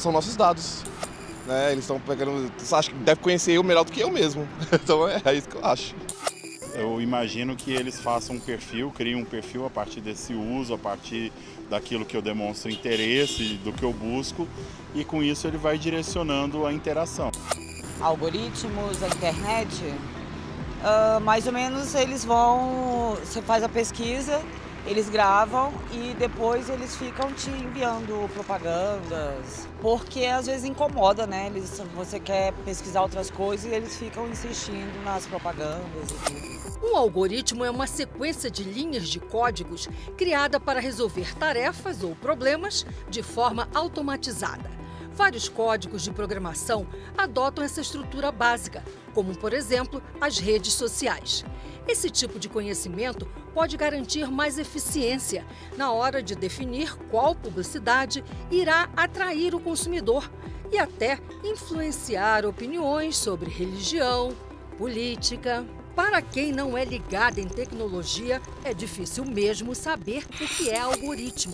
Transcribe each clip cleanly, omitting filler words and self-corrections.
São nossos dados, né? Eles estão pegando. Você acha que deve conhecer eu melhor do que eu mesmo. Então é isso que eu acho. Eu imagino que eles façam um perfil, criem um perfil a partir desse uso, a partir daquilo que eu demonstro interesse, do que eu busco, e com isso ele vai direcionando a interação. Algoritmos, a internet, mais ou menos eles vão, você faz a pesquisa, eles gravam e depois eles ficam te enviando propagandas, porque às vezes incomoda, né? Você quer pesquisar outras coisas e eles ficam insistindo nas propagandas e tudo. Um algoritmo é uma sequência de linhas de códigos criada para resolver tarefas ou problemas de forma automatizada. Vários códigos de programação adotam essa estrutura básica, como, por exemplo, as redes sociais. Esse tipo de conhecimento pode garantir mais eficiência na hora de definir qual publicidade irá atrair o consumidor e até influenciar opiniões sobre religião, política. Para quem não é ligado em tecnologia, é difícil mesmo saber o que é algoritmo.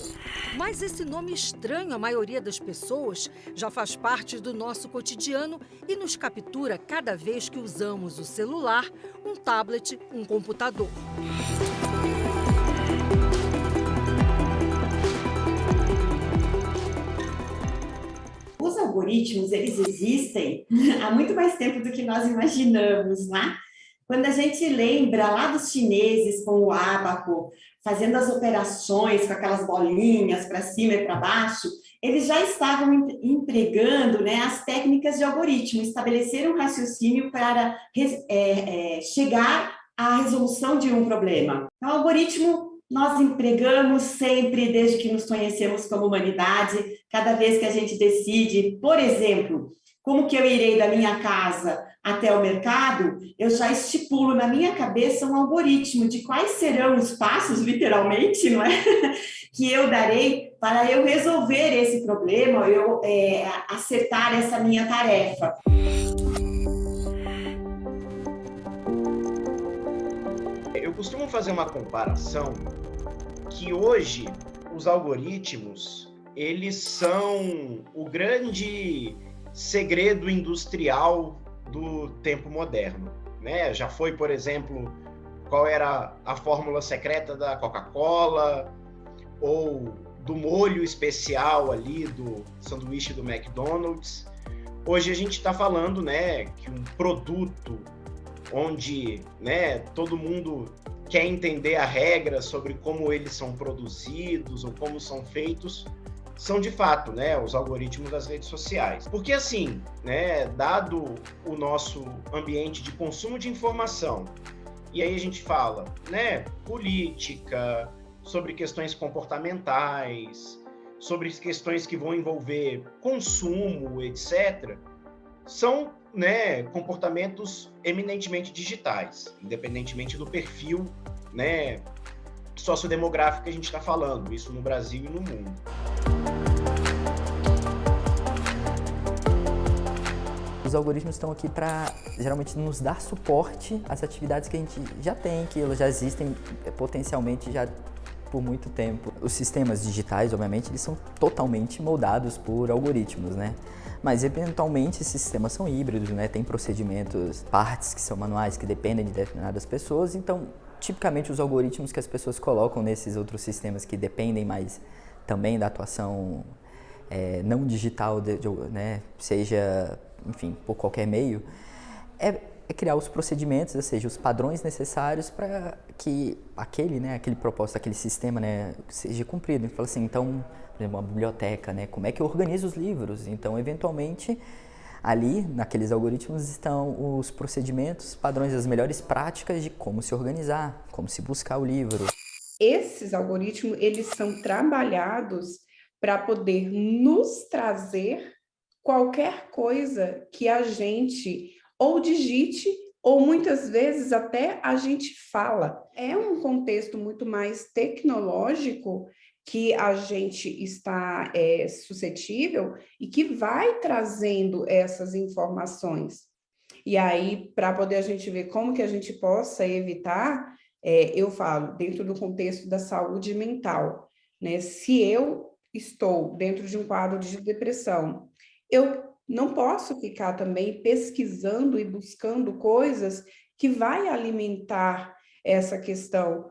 Mas esse nome estranho à maioria das pessoas já faz parte do nosso cotidiano e nos captura cada vez que usamos o celular, um tablet, um computador. Os algoritmos, eles existem há muito mais tempo do que nós imaginamos, né? Quando a gente lembra lá dos chineses com o ábaco, fazendo as operações com aquelas bolinhas para cima e para baixo, eles já estavam empregando, né, as técnicas de algoritmo, estabeleceram um raciocínio para chegar à resolução de um problema. Então, o algoritmo nós empregamos sempre, desde que nos conhecemos como humanidade, cada vez que a gente decide, por exemplo, como que eu irei da minha casa até o mercado, eu já estipulo na minha cabeça um algoritmo de quais serão os passos, literalmente, não é? Que eu darei para eu resolver esse problema, eu acertar essa minha tarefa. Eu costumo fazer uma comparação que hoje os algoritmos, eles são o grande segredo industrial do tempo moderno, né? Já foi, por exemplo, qual era a fórmula secreta da Coca-Cola ou do molho especial ali do sanduíche do McDonald's. Hoje a gente está falando, né, que um produto onde, né, todo mundo quer entender a regra sobre como eles são produzidos ou como são feitos, são de fato, né, os algoritmos das redes sociais. Porque assim, né, dado o nosso ambiente de consumo de informação, e aí a gente fala, né, política, sobre questões comportamentais, sobre questões que vão envolver consumo, etc., são, né, comportamentos eminentemente digitais, independentemente do perfil, né, sociodemográfico que a gente está falando, isso no Brasil e no mundo. Os algoritmos estão aqui para, geralmente, nos dar suporte às atividades que a gente já tem, que elas já existem potencialmente já por muito tempo. Os sistemas digitais, obviamente, eles são totalmente moldados por algoritmos, né? Mas, eventualmente, esses sistemas são híbridos, né? Tem procedimentos, partes que são manuais, que dependem de determinadas pessoas. Então, tipicamente, os algoritmos que as pessoas colocam nesses outros sistemas que dependem mais também da atuação não digital, né? Seja, enfim, por qualquer meio, é criar os procedimentos, ou seja, os padrões necessários para que aquele propósito, aquele sistema, né, seja cumprido. Ele fala assim, então, por exemplo, uma biblioteca, né, como é que eu organizo os livros? Então, eventualmente, ali, naqueles algoritmos, estão os procedimentos, padrões, as melhores práticas de como se organizar, como se buscar o livro. Esses algoritmos, eles são trabalhados para poder nos trazer qualquer coisa que a gente ou digite, ou muitas vezes até a gente fala. É um contexto muito mais tecnológico que a gente está suscetível e que vai trazendo essas informações. E aí, para poder a gente ver como que a gente possa evitar, eu falo, dentro do contexto da saúde mental, né? Se eu estou dentro de um quadro de depressão eu não posso ficar também pesquisando e buscando coisas que vai alimentar essa questão.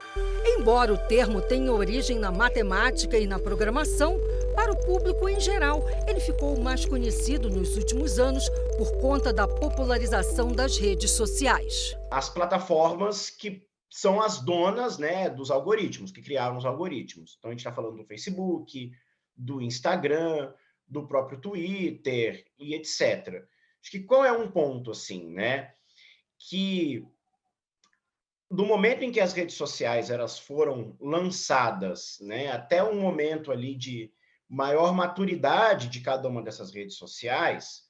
Embora o termo tenha origem na matemática e na programação, para o público em geral, ele ficou mais conhecido nos últimos anos por conta da popularização das redes sociais. As plataformas que são as donas, né, dos algoritmos, que criaram os algoritmos. Então, a gente está falando do Facebook, do Instagram, do próprio Twitter e etc. Acho que qual é um ponto, assim, né, que do momento em que as redes sociais elas foram lançadas, né, até um momento ali de maior maturidade de cada uma dessas redes sociais,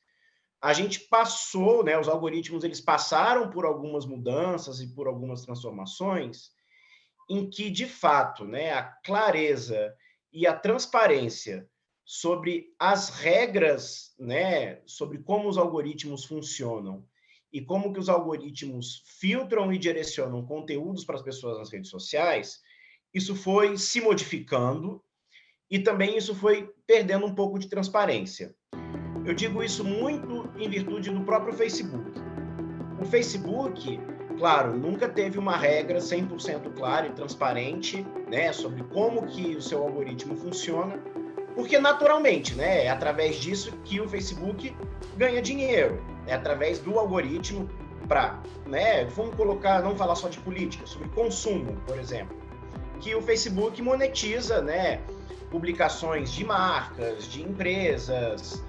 a gente passou, né, os algoritmos eles passaram por algumas mudanças e por algumas transformações em que, de fato, né, a clareza e a transparência sobre as regras, né, sobre como os algoritmos funcionam e como que os algoritmos filtram e direcionam conteúdos para as pessoas nas redes sociais, isso foi se modificando e também isso foi perdendo um pouco de transparência. Eu digo isso muito em virtude do próprio Facebook. O Facebook, claro, nunca teve uma regra 100% clara e transparente, né, sobre como que o seu algoritmo funciona, porque naturalmente, né, é através disso que o Facebook ganha dinheiro, é através do algoritmo para, né, vamos colocar, não falar só de política, sobre consumo, por exemplo, que o Facebook monetiza, né, publicações de marcas, de empresas,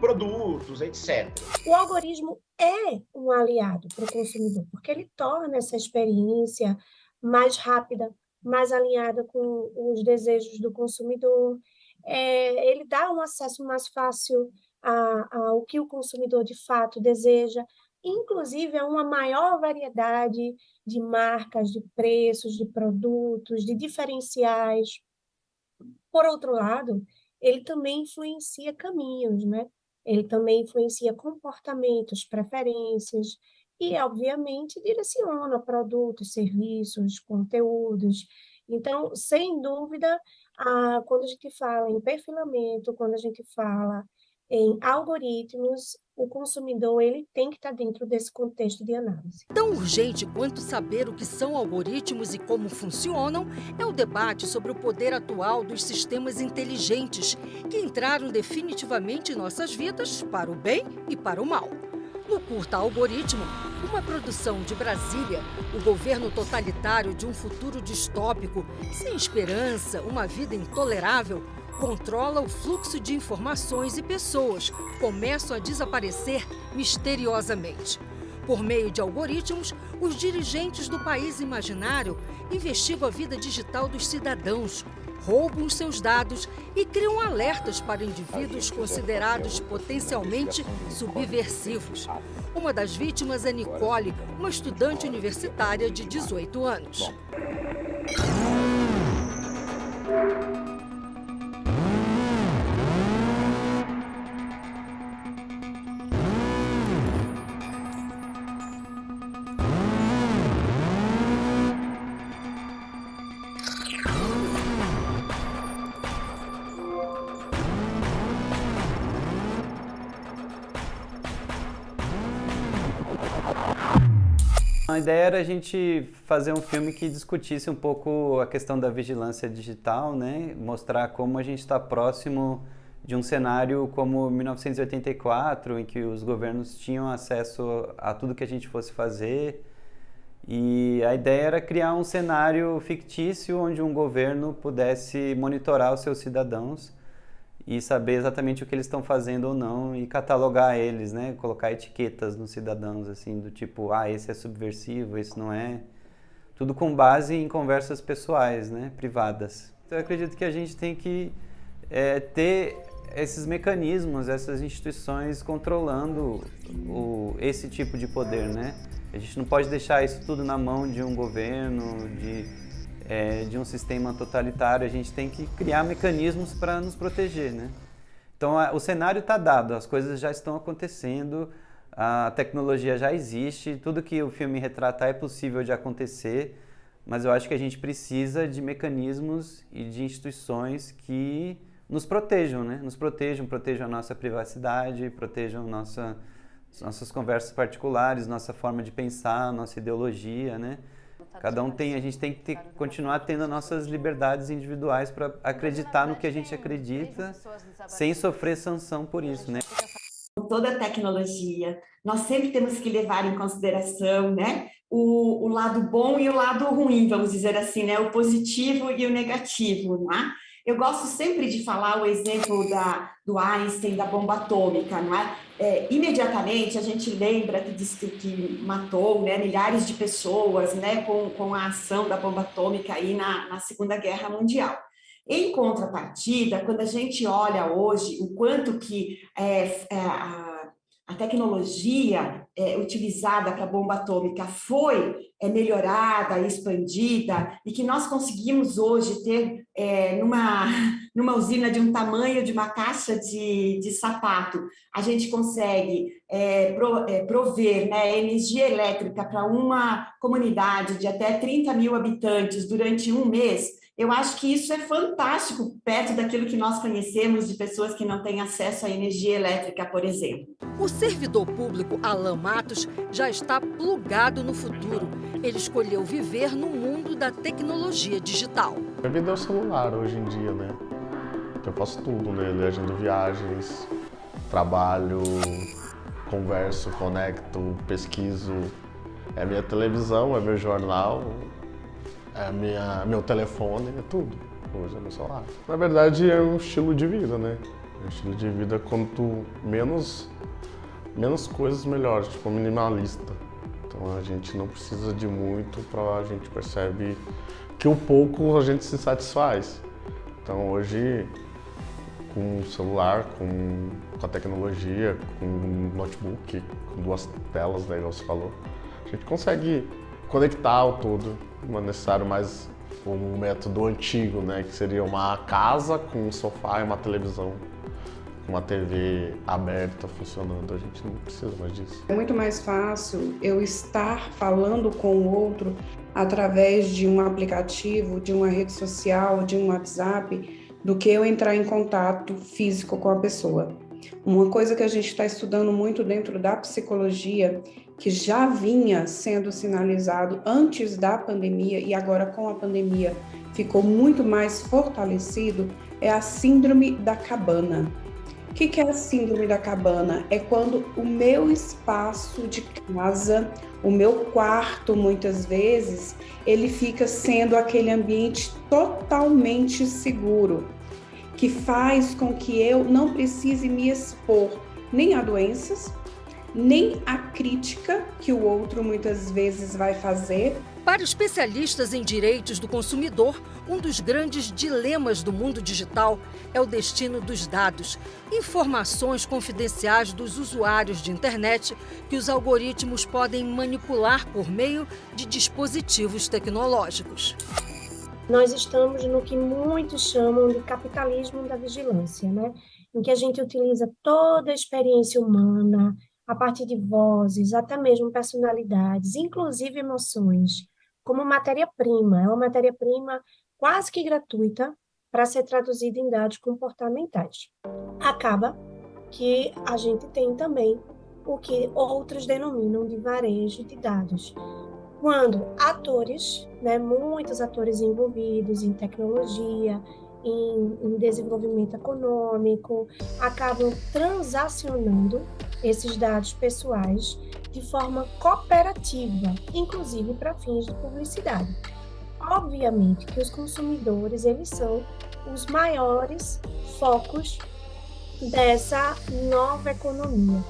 produtos, etc. O algoritmo é um aliado para o consumidor, porque ele torna essa experiência mais rápida, mais alinhada com os desejos do consumidor. Ele dá um acesso mais fácil ao que o consumidor de fato deseja, inclusive a uma maior variedade de marcas, de preços, de produtos, de diferenciais. Por outro lado, ele também influencia caminhos, né? Ele também influencia comportamentos, preferências e, obviamente, direciona produtos, serviços, conteúdos. Então, sem dúvida, quando a gente fala em perfilamento, quando a gente fala em algoritmos, o consumidor ele tem que estar dentro desse contexto de análise. Tão urgente quanto saber o que são algoritmos e como funcionam é o debate sobre o poder atual dos sistemas inteligentes, que entraram definitivamente em nossas vidas para o bem e para o mal. No Curta Algoritmo, uma produção de Brasília, o governo totalitário de um futuro distópico, sem esperança, uma vida intolerável, controla o fluxo de informações e pessoas começam a desaparecer misteriosamente. Por meio de algoritmos, os dirigentes do país imaginário investigam a vida digital dos cidadãos, roubam seus dados e criam alertas para indivíduos considerados potencialmente subversivos. Uma das vítimas é Nicole, uma estudante universitária de 18 anos. A ideia era a gente fazer um filme que discutisse um pouco a questão da vigilância digital, né? Mostrar como a gente está próximo de um cenário como 1984, em que os governos tinham acesso a tudo que a gente fosse fazer. E a ideia era criar um cenário fictício onde um governo pudesse monitorar os seus cidadãos e saber exatamente o que eles estão fazendo ou não e catalogar eles, né? Colocar etiquetas nos cidadãos, assim, do tipo, esse é subversivo, esse não é. Tudo com base em conversas pessoais, né? Privadas. Então, eu acredito que a gente tem que ter esses mecanismos, essas instituições controlando esse tipo de poder, né? A gente não pode deixar isso tudo na mão de um governo, de um sistema totalitário. A gente tem que criar mecanismos para nos proteger, né? Então, o cenário está dado, as coisas já estão acontecendo, a tecnologia já existe, tudo que o filme retrata é possível de acontecer, mas eu acho que a gente precisa de mecanismos e de instituições que nos protejam, né? Nos protejam a nossa privacidade, protejam nossas conversas particulares, nossa forma de pensar, nossa ideologia, né? Cada um tem, a gente tem que continuar tendo as nossas liberdades individuais para acreditar no que a gente acredita, sem sofrer sanção por isso, né? Toda a tecnologia, nós sempre temos que levar em consideração, né, o lado bom e o lado ruim, vamos dizer assim, né, o positivo e o negativo, não é? Eu gosto sempre de falar o exemplo do Einstein, da bomba atômica, não é? Imediatamente a gente lembra que matou, né, milhares de pessoas, né, com a ação da bomba atômica aí na Segunda Guerra Mundial. Em contrapartida, quando a gente olha hoje o quanto que a tecnologia utilizada para a bomba atômica foi melhorada, expandida, e que nós conseguimos hoje ter numa usina de um tamanho de uma caixa de sapato, a gente consegue prover, né, energia elétrica para uma comunidade de até 30 mil habitantes durante um mês. Eu acho que isso é fantástico, perto daquilo que nós conhecemos de pessoas que não têm acesso à energia elétrica, por exemplo. O servidor público Alan Matos já está plugado no futuro. Ele escolheu viver no mundo da tecnologia digital. Minha vida é o celular hoje em dia, né? Eu faço tudo nele, agendo viagens, trabalho, converso, conecto, pesquiso. É minha televisão, é meu jornal, é meu telefone, é tudo. Hoje é meu celular. Na verdade, é um estilo de vida, né? É um estilo de vida quanto menos coisas, melhor, tipo minimalista. Então a gente não precisa de muito a gente percebe que o pouco a gente se satisfaz. Então hoje, com o celular, com a tecnologia, com o notebook, com 2 telas, né, igual você falou, a gente consegue conectar o todo. Não é necessário mais um método antigo, né, que seria uma casa com um sofá e uma televisão, com uma TV aberta funcionando. A gente não precisa mais disso. É muito mais fácil eu estar falando com o outro através de um aplicativo, de uma rede social, de um WhatsApp, do que eu entrar em contato físico com a pessoa. Uma coisa que a gente está estudando muito dentro da psicologia, que já vinha sendo sinalizado antes da pandemia e agora com a pandemia ficou muito mais fortalecido, é a síndrome da cabana. O que é a síndrome da cabana? É quando o meu espaço de casa, o meu quarto, muitas vezes, ele fica sendo aquele ambiente totalmente seguro, que faz com que eu não precise me expor nem a doenças, nem a crítica que o outro muitas vezes vai fazer. Para especialistas em direitos do consumidor, um dos grandes dilemas do mundo digital é o destino dos dados, informações confidenciais dos usuários de internet que os algoritmos podem manipular por meio de dispositivos tecnológicos. Nós estamos no que muitos chamam de capitalismo da vigilância, né? Em que a gente utiliza toda a experiência humana, a partir de vozes, até mesmo personalidades, inclusive emoções, como matéria-prima. É uma matéria-prima quase que gratuita para ser traduzida em dados comportamentais. Acaba que a gente tem também o que outros denominam de varejo de dados. Quando atores, né, muitos atores envolvidos em tecnologia, em desenvolvimento econômico, acabam transacionando esses dados pessoais de forma cooperativa, inclusive para fins de publicidade. Obviamente que os consumidores, eles são os maiores focos dessa nova economia.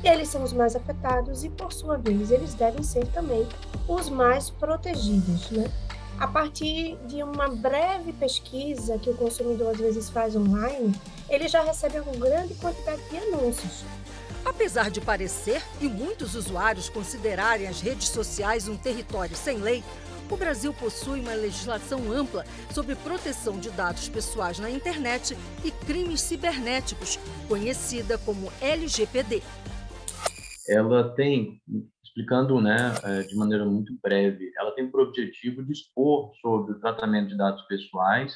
Eles são os mais afetados e, por sua vez, eles devem ser também os mais protegidos, né? A partir de uma breve pesquisa que o consumidor às vezes faz online, ele já recebe uma grande quantidade de anúncios. Apesar de parecer e muitos usuários considerarem as redes sociais um território sem lei, o Brasil possui uma legislação ampla sobre proteção de dados pessoais na internet e crimes cibernéticos, conhecida como LGPD. Ela tem, explicando, né, de maneira muito breve, ela tem por objetivo dispor sobre o tratamento de dados pessoais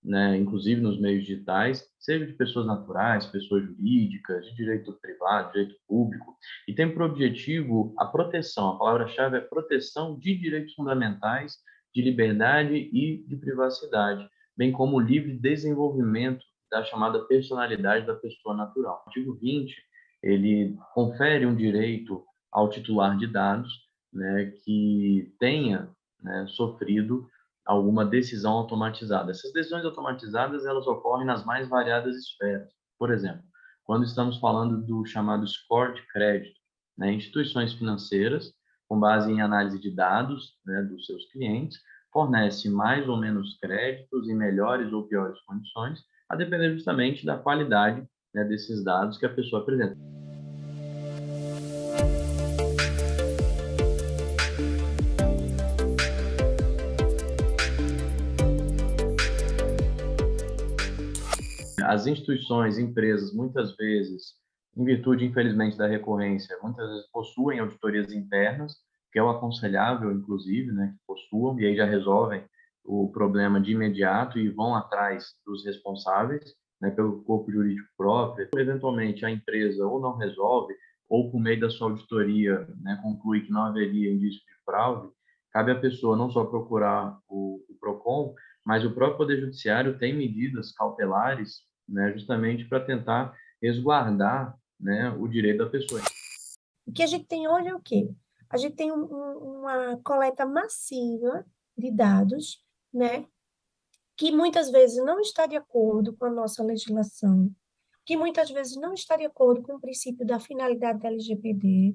né, inclusive nos meios digitais, seja de pessoas naturais, pessoas jurídicas, de direito privado, direito público, e tem por objetivo a proteção, a palavra-chave é proteção de direitos fundamentais, de liberdade e de privacidade, bem como o livre desenvolvimento da chamada personalidade da pessoa natural. O artigo 20, ele confere um direito ao titular de dados, né, que tenha, né, sofrido alguma decisão automatizada. Essas decisões automatizadas, elas ocorrem nas mais variadas esferas. Por exemplo, quando estamos falando do chamado score de crédito, né, instituições financeiras, com base em análise de dados, né, dos seus clientes, fornece mais ou menos créditos em melhores ou piores condições, a depender justamente da qualidade, né, desses dados que a pessoa apresenta. As instituições, empresas, muitas vezes, em virtude, infelizmente, da recorrência, muitas vezes possuem auditorias internas, que é o aconselhável, inclusive, né, que possuam, e aí já resolvem o problema de imediato e vão atrás dos responsáveis, né, pelo corpo jurídico próprio. Eventualmente, a empresa ou não resolve, ou por meio da sua auditoria, né, conclui que não haveria indício de fraude, cabe à pessoa não só procurar o PROCON, mas o próprio Poder Judiciário tem medidas cautelares, né, justamente para tentar resguardar, né, o direito da pessoa. O que a gente tem hoje é o quê? A gente tem uma coleta massiva de dados, né, que muitas vezes não está de acordo com a nossa legislação, que muitas vezes não está de acordo com o princípio da finalidade da LGPD,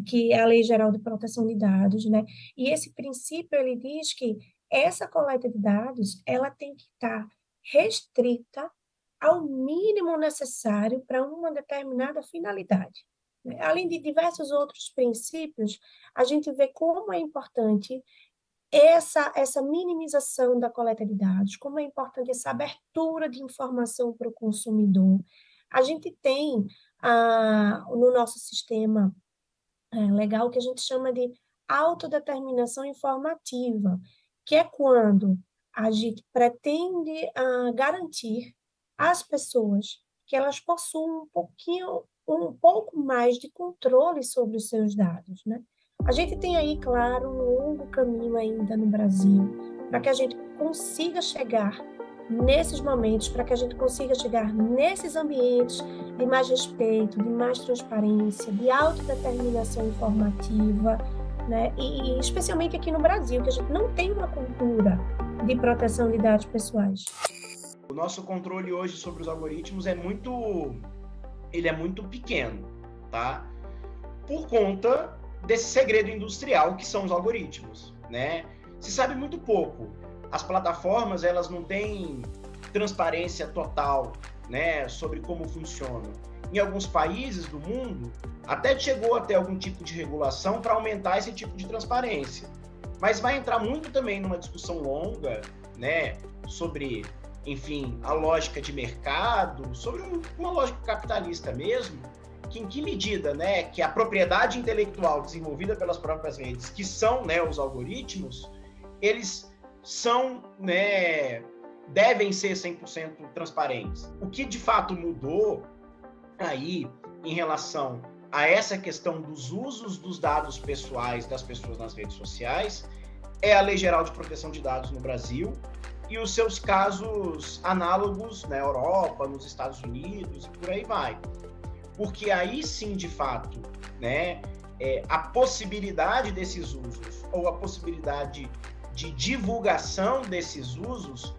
que é a Lei Geral de Proteção de Dados, né? E esse princípio, ele diz que essa coleta de dados, ela tem que estar restrita ao mínimo necessário para uma determinada finalidade. Além de diversos outros princípios, a gente vê como é importante essa minimização da coleta de dados, como é importante essa abertura de informação para o consumidor. A gente tem no nosso sistema legal que a gente chama de autodeterminação informativa, que é quando a gente pretende garantir às pessoas que elas possuam um pouco mais de controle sobre os seus dados, né? A gente tem aí, claro, um longo caminho ainda no Brasil para que a gente consiga chegar nesses momentos, para que a gente consiga chegar nesses ambientes de mais respeito, de mais transparência, de autodeterminação informativa, né? E especialmente aqui no Brasil, que a gente não tem uma cultura de proteção de dados pessoais. O nosso controle hoje sobre os algoritmos é muito pequeno, tá? Por conta desse segredo industrial que são os algoritmos, né? Se sabe muito pouco. As plataformas, elas não têm transparência total, né, sobre como funcionam. Em alguns países do mundo, até chegou a ter algum tipo de regulação para aumentar esse tipo de transparência. Mas vai entrar muito também numa discussão longa, né, sobre, enfim, a lógica de mercado, sobre uma lógica capitalista mesmo, que em que medida, né, que a propriedade intelectual desenvolvida pelas próprias redes, que são, né, os algoritmos, eles são, né, devem ser 100% transparentes. O que de fato mudou aí em relação a essa questão dos usos dos dados pessoais das pessoas nas redes sociais é a Lei Geral de Proteção de Dados no Brasil e os seus casos análogos na Europa, nos Estados Unidos e por aí vai. Porque aí sim, de fato, né, a possibilidade desses usos ou a possibilidade de divulgação desses usos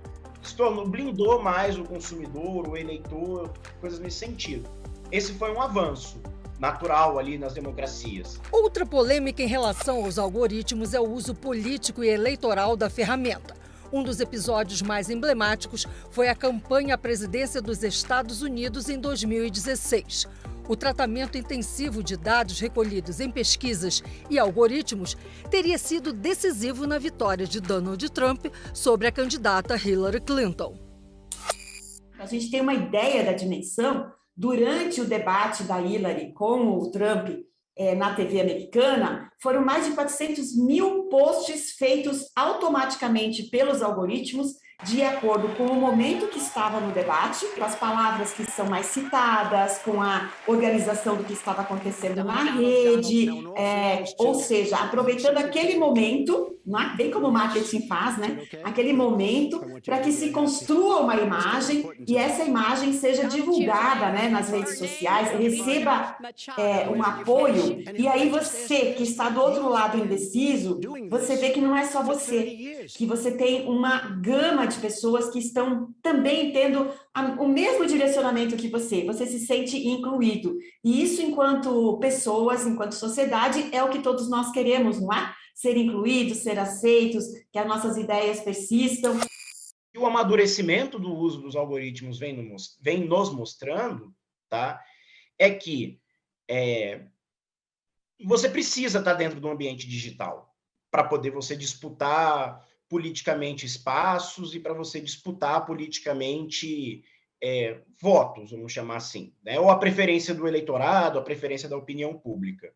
blindou mais o consumidor, o eleitor, coisas nesse sentido. Esse foi um avanço natural ali nas democracias. Outra polêmica em relação aos algoritmos é o uso político e eleitoral da ferramenta. Um dos episódios mais emblemáticos foi a campanha à presidência dos Estados Unidos em 2016. O tratamento intensivo de dados recolhidos em pesquisas e algoritmos teria sido decisivo na vitória de Donald Trump sobre a candidata Hillary Clinton. A gente tem uma ideia da dimensão. Durante o debate da Hillary com o Trump na TV americana, foram mais de 400 mil posts feitos automaticamente pelos algoritmos de acordo com o momento que estava no debate, com as palavras que são mais citadas, com a organização do que estava acontecendo na rede, ou seja, aproveitando aquele momento, bem como o marketing faz, né? Aquele momento para que se construa uma imagem e essa imagem seja divulgada, né, nas redes sociais, receba um apoio, e aí você que está do outro lado indeciso, você vê que não é só você, que você tem uma gama de pessoas que estão também tendo o mesmo direcionamento que você se sente incluído. E isso, enquanto pessoas, enquanto sociedade, é o que todos nós queremos, não é? Ser incluídos, ser aceitos, que as nossas ideias persistam. E o amadurecimento do uso dos algoritmos vem nos mostrando, tá? É que você precisa estar dentro do ambiente digital para poder você disputar politicamente espaços e para você disputar politicamente votos, vamos chamar assim, né? Ou a preferência do eleitorado, a preferência da opinião pública.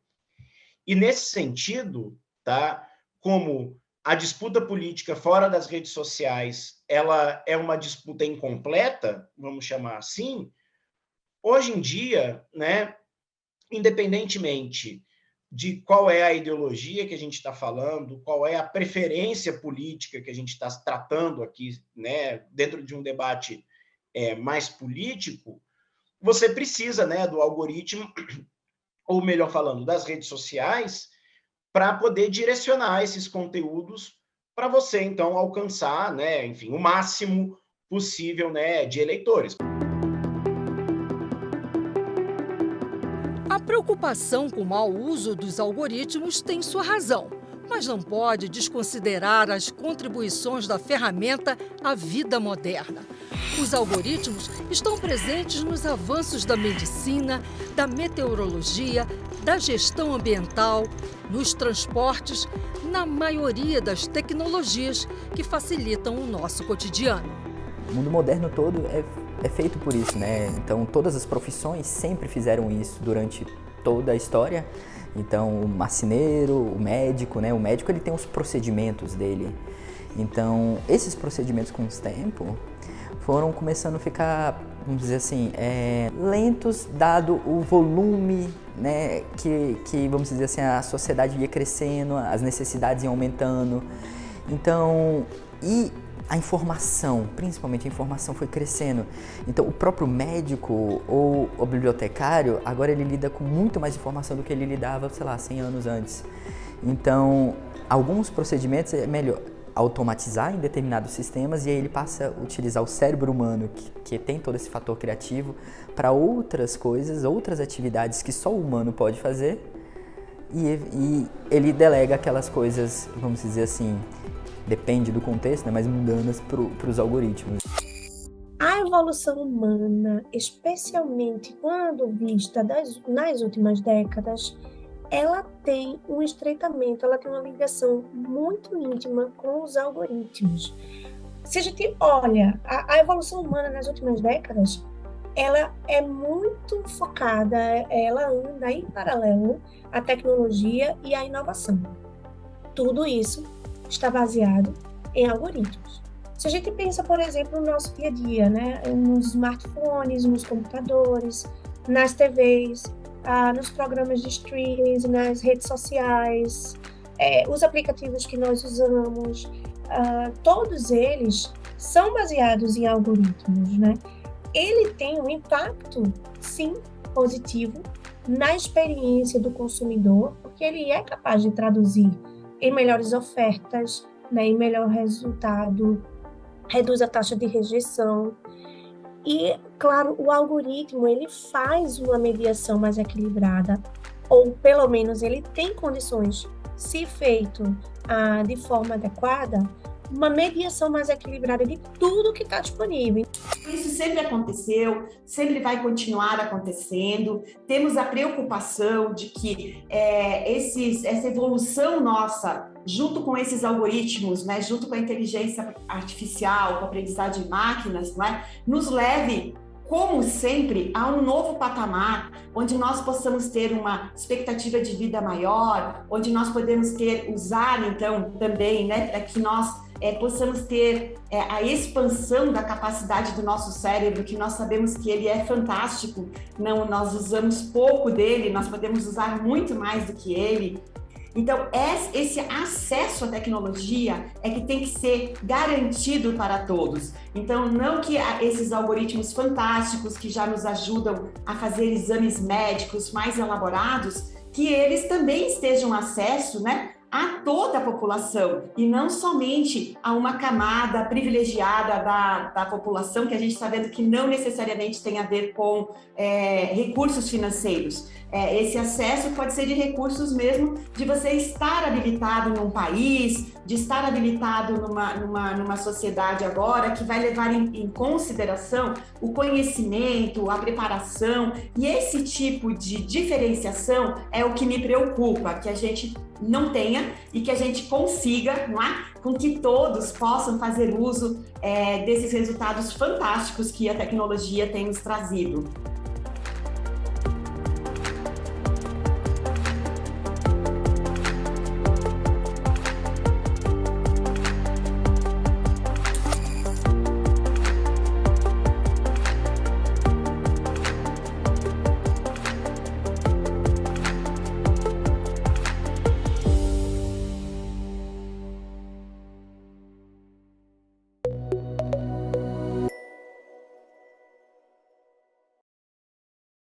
E nesse sentido, tá? Como a disputa política fora das redes sociais, ela é uma disputa incompleta, vamos chamar assim, hoje em dia, né, independentemente de qual é a ideologia que a gente está falando, qual é a preferência política que a gente está tratando aqui, né, dentro de um debate mais político, você precisa, né, do algoritmo, ou melhor falando, das redes sociais, para poder direcionar esses conteúdos para você, então, alcançar, né, enfim, o máximo possível, né, de eleitores. A preocupação com o mau uso dos algoritmos tem sua razão, mas não pode desconsiderar as contribuições da ferramenta à vida moderna. Os algoritmos estão presentes nos avanços da medicina, da meteorologia, da gestão ambiental, nos transportes, na maioria das tecnologias que facilitam o nosso cotidiano. O mundo moderno todo é feito por isso, né? Então, todas as profissões sempre fizeram isso durante toda a história. Então, o marceneiro, o médico, né? O médico, ele tem os procedimentos dele. Então, esses procedimentos com o tempo foram começando a ficar, vamos dizer assim, lentos, dado o volume, né, que, vamos dizer assim, a sociedade ia crescendo, as necessidades iam aumentando. Então, e a informação, principalmente a informação, foi crescendo. Então, o próprio médico ou o bibliotecário, agora ele lida com muito mais informação do que ele lidava, sei lá, 100 anos antes. Então, alguns procedimentos é melhor automatizar em determinados sistemas e aí ele passa a utilizar o cérebro humano, que tem todo esse fator criativo, para outras coisas, outras atividades que só o humano pode fazer, e ele delega aquelas coisas, vamos dizer assim, depende do contexto, né, mais mundanas para os algoritmos. A evolução humana, especialmente quando vista nas últimas décadas, ela tem um estreitamento, ela tem uma ligação muito íntima com os algoritmos. Se a gente olha a evolução humana nas últimas décadas, ela é muito focada, ela anda em paralelo à tecnologia e à inovação. Tudo isso está baseado em algoritmos. Se a gente pensa, por exemplo, no nosso dia a dia, né, nos smartphones, nos computadores, nas TVs, nos programas de streaming, nas redes sociais, os aplicativos que nós usamos, todos eles são baseados em algoritmos, né? Ele tem um impacto, sim, positivo na experiência do consumidor, porque ele é capaz de traduzir em melhores ofertas, né, em melhor resultado, reduz a taxa de rejeição. E, claro, o algoritmo, ele faz uma mediação mais equilibrada, ou pelo menos ele tem condições, se feito de forma adequada, uma mediação mais equilibrada de tudo que está disponível. Isso sempre aconteceu, sempre vai continuar acontecendo. Temos a preocupação de que essa evolução nossa, junto com esses algoritmos, né, junto com a inteligência artificial, com a aprendizagem de máquinas, né, nos leve, como sempre, a um novo patamar, onde nós possamos ter uma expectativa de vida maior, onde nós podemos usar, então, também, né, para que nós possamos ter a expansão da capacidade do nosso cérebro, que nós sabemos que ele é fantástico, nós usamos pouco dele, nós podemos usar muito mais do que ele. Então, esse acesso à tecnologia é que tem que ser garantido para todos. Então, não que esses algoritmos fantásticos que já nos ajudam a fazer exames médicos mais elaborados, que eles também estejam acesso, né, a toda a população e não somente a uma camada privilegiada da população, que a gente está vendo que não necessariamente tem a ver com recursos financeiros. Esse acesso pode ser de recursos mesmo, de você estar habilitado num país, de estar habilitado numa sociedade agora que vai levar em consideração o conhecimento, a preparação, e esse tipo de diferenciação é o que me preocupa, que a gente não tenha e que a gente consiga, não é? Com que todos possam fazer uso desses resultados fantásticos que a tecnologia tem nos trazido.